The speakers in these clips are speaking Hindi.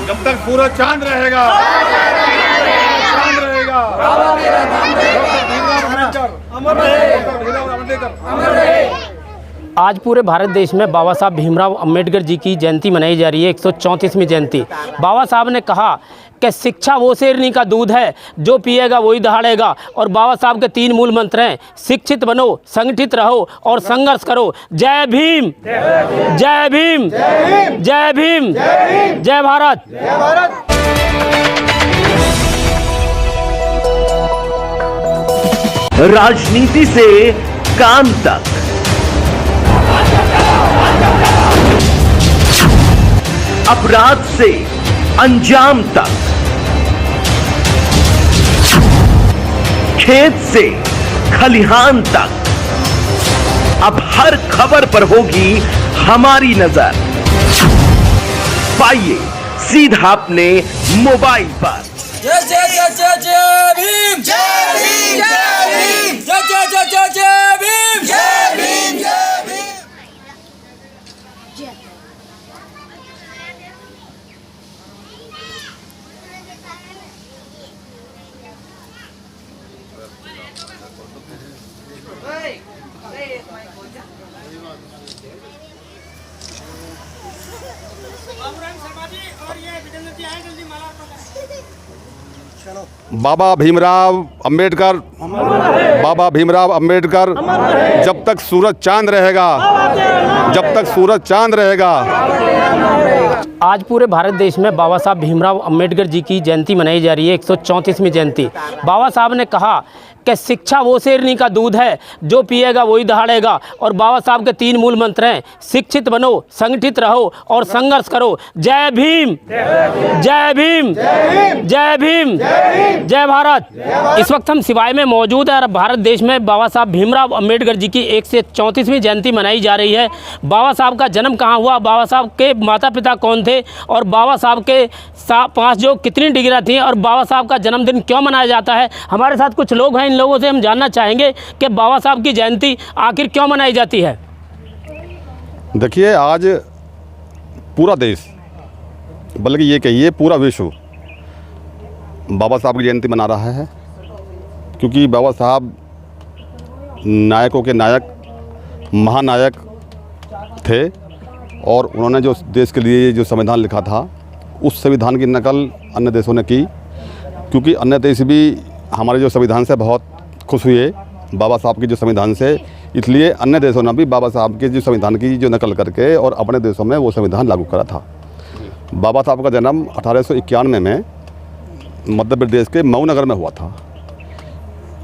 जब तक सूरज चांद रहेगा, चांद रहेगा। अमर रहे। आज पूरे भारत देश में बाबा साहब भीमराव अंबेडकर जी की जयंती मनाई जा रही है, 134वीं जयंती। बाबा साहब ने कहा कि शिक्षा वो शेरनी का दूध है, जो पिएगा वही दहाड़ेगा। और बाबा साहब के 3 मूल मंत्र हैं, शिक्षित बनो, संगठित रहो और संघर्ष करो। जय भीम, जय भीम, जय भीम, जय भारत। राजनीति से काम तक, अपराध से अंजाम तक, खेत से खलिहान तक, अब हर खबर पर होगी हमारी नजर। पाइए सीधा अपने मोबाइल पर। जय जय जय जय जय भीम, जय भीम, जय भीम, जय जय जय जय जय भीम, जय भीम, जय भीम। बाबा भीमराव अंबेडकर, बाबा भीमराव अंबेडकर। जब तक सूरज चांद रहेगा, जब तक सूरज चांद रहेगा। आज पूरे भारत देश में बाबा साहब भीमराव अंबेडकर जी की जयंती मनाई जा रही है, 134वीं जयंती। बाबा साहब ने कहा कि शिक्षा वो शेरनी का दूध है, जो पिएगा वही दहाड़ेगा। और बाबा साहब के 3 मूल मंत्र हैं, शिक्षित बनो, संगठित रहो और संघर्ष करो। जय भीम, जय भीम, जय भीम, जय भारत। इस वक्त हम सिवाय में मौजूद है और भारत देश में बाबा साहब भीमराव अंबेडकर जी की 134वीं जयंती मनाई जा रही है। बाबा साहब का जन्म कहाँ हुआ, बाबा साहब के माता पिता कौन थे और बाबा साहब के 5 जो कितनी डिग्रियाँ थी और बाबा साहब का जन्मदिन क्यों मनाया जाता है। हमारे साथ कुछ लोग हैं, इन लोगों से हम जानना चाहेंगे कि बाबा साहब की जयंती आखिर क्यों मनाई जाती है। देखिए, आज पूरा देश, बल्कि ये कहिए पूरा विश्व बाबा साहब की जयंती मना रहा है, क्योंकि बाबा साहब नायकों के नायक, महानायक थे। और उन्होंने जो देश के लिए जो संविधान लिखा था, उस संविधान की नकल अन्य देशों ने की, क्योंकि अन्य देश भी हमारे जो संविधान से बहुत खुश हुए, बाबा साहब के जो संविधान से। इसलिए अन्य देशों ने भी बाबा साहब के जो संविधान की जो नकल करके और अपने देशों में वो संविधान लागू करा था। बाबा साहब का जन्म 1891 में मध्य प्रदेश के मऊ नगर में हुआ था।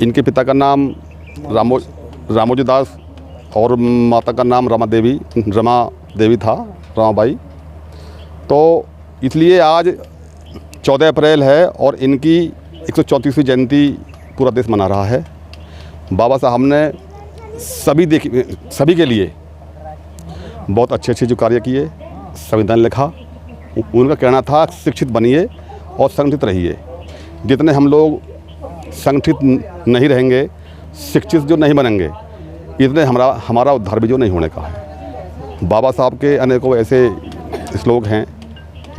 इनके पिता का नाम रामोजी दास और माता का नाम रमा देवी था, रमाबाई। तो इसलिए आज 14 अप्रैल है और इनकी 134वीं जयंती पूरा देश मना रहा है। बाबा साहब ने सभी के लिए बहुत अच्छे जो कार्य किए, संविधान लिखा। उनका कहना था, शिक्षित बनिए और संगठित रहिए। जितने हम लोग संगठित नहीं रहेंगे, शिक्षित जो नहीं बनेंगे, इतने हमारा उद्धार भी जो नहीं होने का है। बाबा साहब के अनेकों ऐसे श्लोक हैं,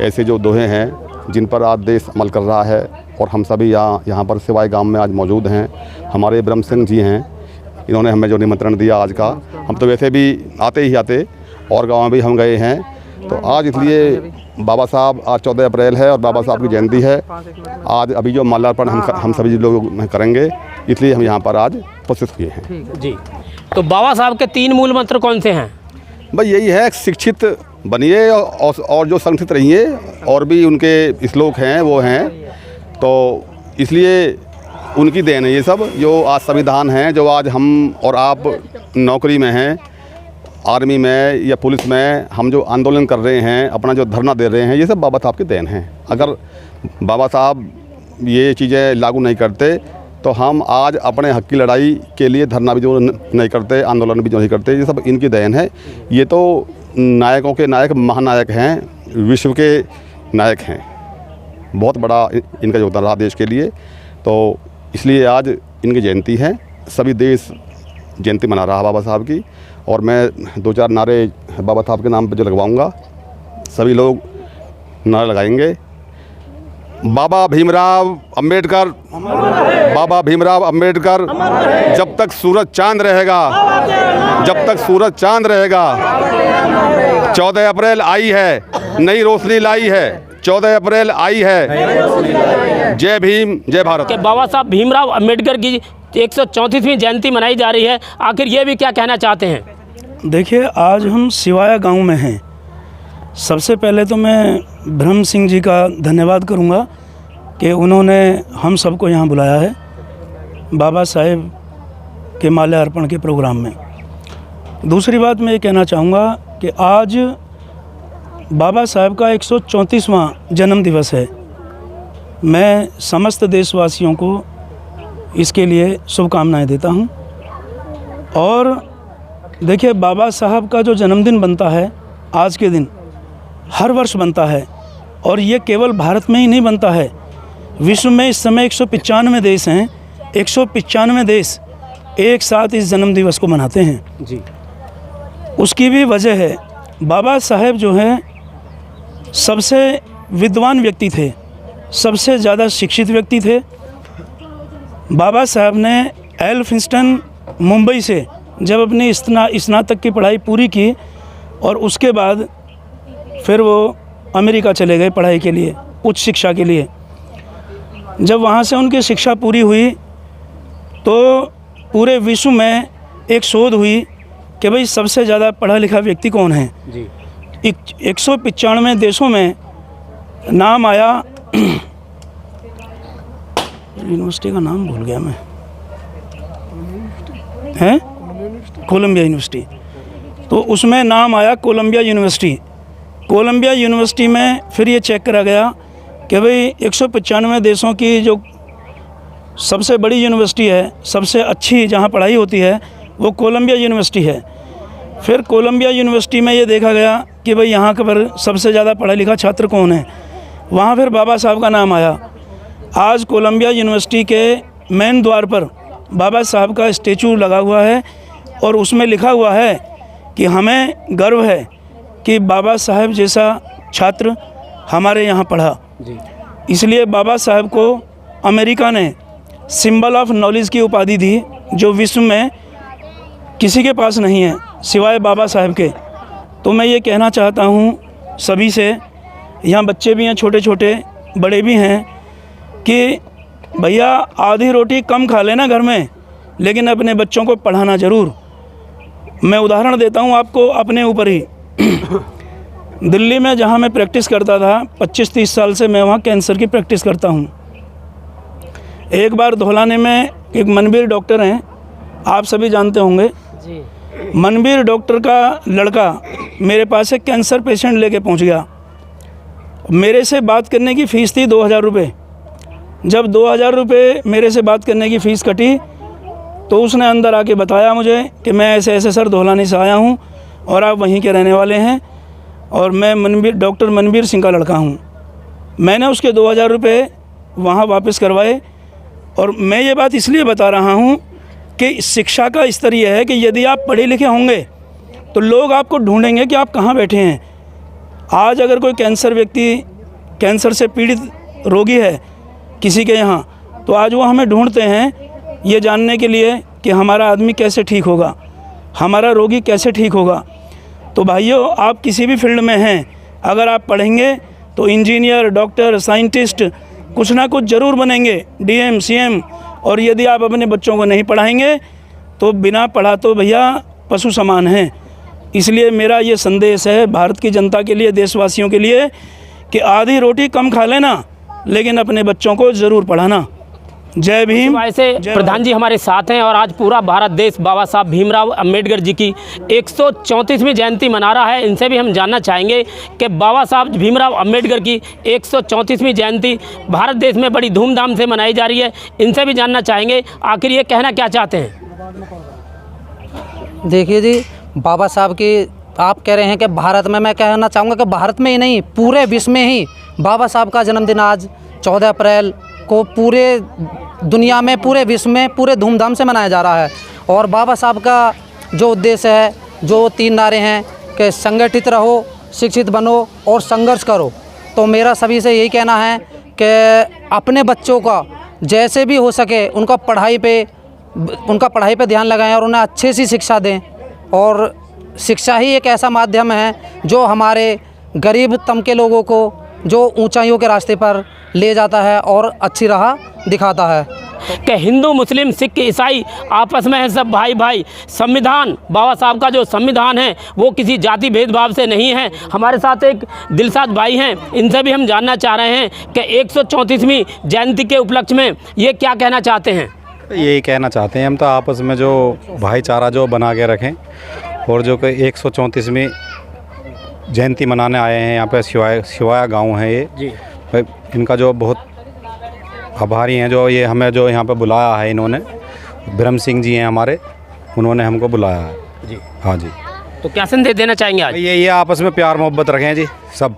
ऐसे जो दोहे हैं, जिन पर आज देश अमल कर रहा है। और हम सभी यहाँ पर सिवाय गांव में आज मौजूद हैं। हमारे ब्रह्म सिंह जी हैं, इन्होंने हमें जो निमंत्रण दिया आज का, हम तो वैसे भी आते और गाँव में भी हम गए हैं। तो आज इसलिए बाबा साहब, आज 14 अप्रैल है और बाबा साहब की जयंती है। आज अभी जो माल्यार्पण हम सभी लोग करेंगे, इसलिए हम यहाँ पर आज उपस्थित हुए हैं। जी, तो बाबा साहब के 3 मूल मंत्र कौन से हैं? भाई यही है, शिक्षित बनिए और जो संगठित रहिए। और भी उनके श्लोक हैं, वो हैं। तो इसलिए उनकी देन है ये सब, जो आज संविधान है, जो आज हम और आप नौकरी में हैं, आर्मी में या पुलिस में, हम जो आंदोलन कर रहे हैं, अपना जो धरना दे रहे हैं, ये सब बाबा साहब की देन है। अगर बाबा साहब ये चीज़ें लागू नहीं करते तो हम आज अपने हक की लड़ाई के लिए धरना भी जो नहीं करते, आंदोलन भी जो नहीं करते। ये सब इनकी देन है। ये तो नायकों के नायक, महानायक हैं, विश्व के नायक हैं। बहुत बड़ा इनका योगदान रहा देश के लिए। तो इसलिए आज इनकी जयंती है। सभी देश जयंती मना रहा बाबा साहब की। और मैं 2-4 नारे बाबा साहब के नाम पर जो लगवाऊंगा, सभी लोग नारे लगाएंगे बाबा भीमराव अंबेडकर, बाबा भीमराव अंबेडकर, जब तक सूरज चांद रहेगा, जब तक सूरज चांद रहेगा। 14 अप्रैल आई है, नई रोशनी लाई है, 14 अप्रैल आई है। जय भीम, जय भारत। कि बाबा साहब भीमराव अंबेडकर की 134वीं जयंती मनाई जा रही है, आखिर ये भी क्या कहना चाहते हैं? देखिए, आज हम सिवाया गांव में हैं। सबसे पहले तो मैं ब्रह्म सिंह जी का धन्यवाद करूंगा कि उन्होंने हम सबको यहाँ बुलाया है बाबा साहेब के माल्यार्पण के प्रोग्राम में। दूसरी बात मैं ये कहना चाहूँगा कि आज बाबा साहेब का 134वां जन्म दिवस है। मैं समस्त देशवासियों को इसके लिए शुभकामनाएं देता हूं। और देखिए, बाबा साहब का जो जन्मदिन बनता है आज के दिन, हर वर्ष बनता है, और ये केवल भारत में ही नहीं बनता है, विश्व में इस समय 195 देश हैं। 195 देश एक साथ इस जन्म दिवस को मनाते हैं जी। उसकी भी वजह है, बाबा साहेब जो हैं सबसे विद्वान व्यक्ति थे, सबसे ज़्यादा शिक्षित व्यक्ति थे। बाबा साहब ने एल्फिंस्टन मुंबई से जब अपनी स्नातक की पढ़ाई पूरी की और उसके बाद फिर वो अमेरिका चले गए पढ़ाई के लिए, उच्च शिक्षा के लिए। जब वहाँ से उनकी शिक्षा पूरी हुई तो पूरे विश्व में एक शोध हुई कि भाई सबसे ज़्यादा पढ़ा लिखा व्यक्ति कौन है जी। 195 देशों में नाम आया। यूनिवर्सिटी का नाम भूल गया मैं, हैं कोलंबिया यूनिवर्सिटी। तो उसमें नाम आया कोलंबिया यूनिवर्सिटी। कोलंबिया यूनिवर्सिटी में फिर ये चेक करा गया कि भाई 195 देशों की जो सबसे बड़ी यूनिवर्सिटी है, सबसे अच्छी जहाँ पढ़ाई होती है, वो कोलंबिया यूनिवर्सिटी है। फिर कोलंबिया यूनिवर्सिटी में ये देखा गया कि भाई यहाँ पर सबसे ज़्यादा पढ़ा लिखा छात्र कौन है, वहाँ फिर बाबा साहब का नाम आया। आज कोलंबिया यूनिवर्सिटी के मेन द्वार पर बाबा साहब का स्टैचू लगा हुआ है और उसमें लिखा हुआ है कि हमें गर्व है कि बाबा साहब जैसा छात्र हमारे यहाँ पढ़ा। इसलिए बाबा साहब को अमेरिका ने सिंबल ऑफ नॉलेज की उपाधि दी, जो विश्व में किसी के पास नहीं है सिवाय बाबा साहब के। तो मैं ये कहना चाहता हूँ सभी से, यहाँ बच्चे भी हैं, छोटे छोटे बड़े भी हैं, कि भैया आधी रोटी कम खा लेना घर में, लेकिन अपने बच्चों को पढ़ाना ज़रूर। मैं उदाहरण देता हूँ आपको अपने ऊपर ही। दिल्ली में जहाँ मैं प्रैक्टिस करता था 25-30 साल से, मैं वहाँ कैंसर की प्रैक्टिस करता हूँ। एक बार धौलाने में एक मनबीर डॉक्टर हैं, आप सभी जानते होंगे जी। मनबीर डॉक्टर का लड़का मेरे पास एक कैंसर पेशेंट लेके पहुँच गया। मेरे से बात करने की फ़ीस थी 2000 रुपये। जब 2000 रुपये मेरे से बात करने की फ़ीस कटी तो उसने अंदर आके बताया मुझे कि मैं ऐसे ऐसे सर धौलाने से आया हूँ और आप वहीं के रहने वाले हैं और मैं डॉक्टर मनबीर सिंह का लड़का हूँ। मैंने उसके 2000 रुपये वहाँ वापस करवाए। और मैं ये बात इसलिए बता रहा हूँ कि शिक्षा का स्तर यह है कि यदि आप पढ़े लिखे होंगे तो लोग आपको ढूंढेंगे कि आप कहाँ बैठे हैं। आज अगर कोई कैंसर व्यक्ति, कैंसर से पीड़ित रोगी है किसी के यहाँ, तो आज वो हमें ढूंढते हैं ये जानने के लिए कि हमारा आदमी कैसे ठीक होगा, हमारा रोगी कैसे ठीक होगा। तो भाइयों, आप किसी भी फील्ड में हैं, अगर आप पढ़ेंगे तो इंजीनियर, डॉक्टर, साइंटिस्ट कुछ ना कुछ ज़रूर बनेंगे, डीएम, सीएम। और यदि आप अपने बच्चों को नहीं पढ़ाएंगे तो बिना पढ़ा तो भैया पशु समान हैं। इसलिए मेरा ये संदेश है भारत की जनता के लिए, देशवासियों के लिए, कि आधी रोटी कम खा लेना, लेकिन अपने बच्चों को ज़रूर पढ़ाना। जय भीम। ऐसे प्रधान जी हमारे साथ हैं और आज पूरा भारत देश बाबा साहब भीमराव अंबेडकर जी की 134वीं जयंती मना रहा है। इनसे भी हम जानना चाहेंगे कि बाबा साहब भीमराव अंबेडकर की 134वीं जयंती भारत देश में बड़ी धूमधाम से मनाई जा रही है। इनसे भी जानना चाहेंगे आखिर ये कहना क्या चाहते हैं। देखिए जी, बाबा साहब की आप कह रहे हैं कि भारत में, मैं कहना चाहूँगा कि भारत में ही नहीं पूरे विश्व में ही बाबा साहब का जन्मदिन आज 14 अप्रैल को पूरे दुनिया में, पूरे विश्व में पूरे धूमधाम से मनाया जा रहा है। और बाबा साहब का जो उद्देश्य है, जो 3 नारे हैं कि संगठित रहो, शिक्षित बनो और संघर्ष करो, तो मेरा सभी से यही कहना है कि अपने बच्चों का जैसे भी हो सके उनका पढ़ाई पे ध्यान लगाएं और उन्हें अच्छी सी शिक्षा दें। और शिक्षा ही एक ऐसा माध्यम है जो हमारे गरीब तबके लोगों को जो ऊंचाइयों के रास्ते पर ले जाता है और अच्छी राह दिखाता है। कि हिंदू मुस्लिम सिख ईसाई आपस में है सब भाई भाई। संविधान, बाबा साहब का जो संविधान है वो किसी जाति भेदभाव से नहीं है। हमारे साथ एक दिलसाद भाई हैं, इनसे भी हम जानना चाह रहे हैं कि 134वीं जयंती के उपलक्ष्य में ये क्या कहना चाहते हैं। यही कहना चाहते हैं हम तो आपस में जो भाईचारा जो बना के रखें, और जो कि 134वीं जयंती मनाने आए हैं यहाँ पे शिवाया गांव है ये जी। इनका जो बहुत आभारी हैं जो ये हमें जो यहाँ पे बुलाया है इन्होंने। ब्रह्म सिंह जी हैं हमारे, उन्होंने हमको बुलाया है जी। हाँ जी। तो क्या संदेश देना चाहेंगे आज? ये आपस में प्यार मोहब्बत रखें जी सब,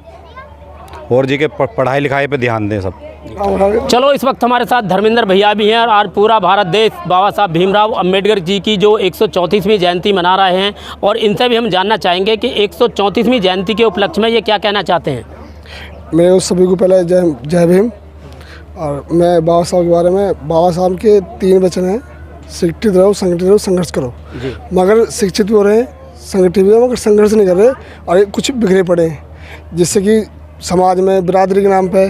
और जी के पढ़ाई लिखाई पे ध्यान दें सब। चलो, इस वक्त हमारे साथ धर्मेंद्र भैया भी हैं और आज पूरा भारत देश बाबा साहब भीमराव अंबेडकर जी की जो 134वीं जयंती मना रहे हैं, और इनसे भी हम जानना चाहेंगे कि 134वीं जयंती के उपलक्ष्य में ये क्या कहना चाहते हैं। मैं उस सभी को पहले जय भीम। और मैं बाबा साहब के बारे में, बाबा साहब के 3 वचन हैं, शिक्षित रहो, संगठित रहो, संघर्ष करो। मगर शिक्षित भी हो रहे हैं, संगठित भी हो, मगर संघर्ष नहीं कर रहे और कुछ बिखरे पड़े हैं, जिससे कि समाज में बिरादरी के नाम पे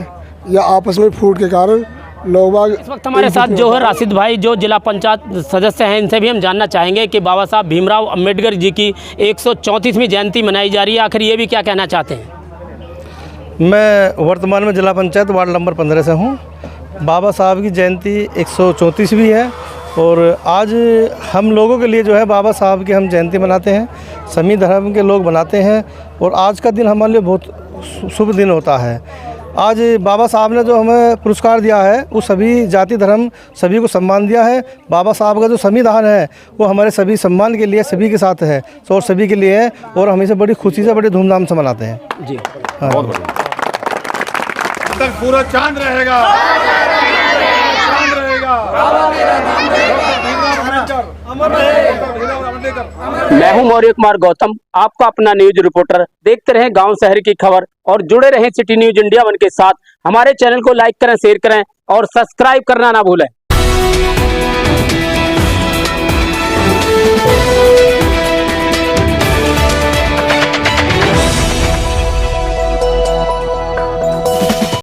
या आपस में फूट के कारण लोग बाग। इस वक्त हमारे साथ जो है राशिद भाई, जो जिला पंचायत सदस्य हैं, इनसे भी हम जानना चाहेंगे कि बाबा साहब भीमराव अंबेडकर जी की 134वीं जयंती मनाई जा रही है, आखिर ये भी क्या कहना चाहते हैं। मैं वर्तमान में जिला पंचायत वार्ड नंबर 15 से हूँ। बाबा साहब की जयंती 134वीं है और आज हम लोगों के लिए जो है बाबा साहब की हम जयंती मनाते हैं, सभी धर्म के लोग मनाते हैं और आज का दिन हमारे लिए बहुत शुभ दिन होता है। आज बाबा साहब ने जो हमें पुरस्कार दिया है वो सभी जाति धर्म सभी को सम्मान दिया है। बाबा साहब का जो संविधान है वो हमारे सभी सम्मान के लिए सभी के साथ है और सभी के लिए है और हम इसे बड़ी खुशी से बड़ी धूमधाम से मनाते हैं जी। हाँ। बहुत बढ़िया। तक पूरा चांद रहेगा, चांद रहेगा। मैं हूं मौर्य कुमार गौतम, आपका अपना न्यूज रिपोर्टर। देखते रहें गांव शहर की खबर और जुड़े रहें सिटी न्यूज इंडिया 1 के साथ। हमारे चैनल को लाइक करें, शेयर करें और सब्सक्राइब करना ना भूलें।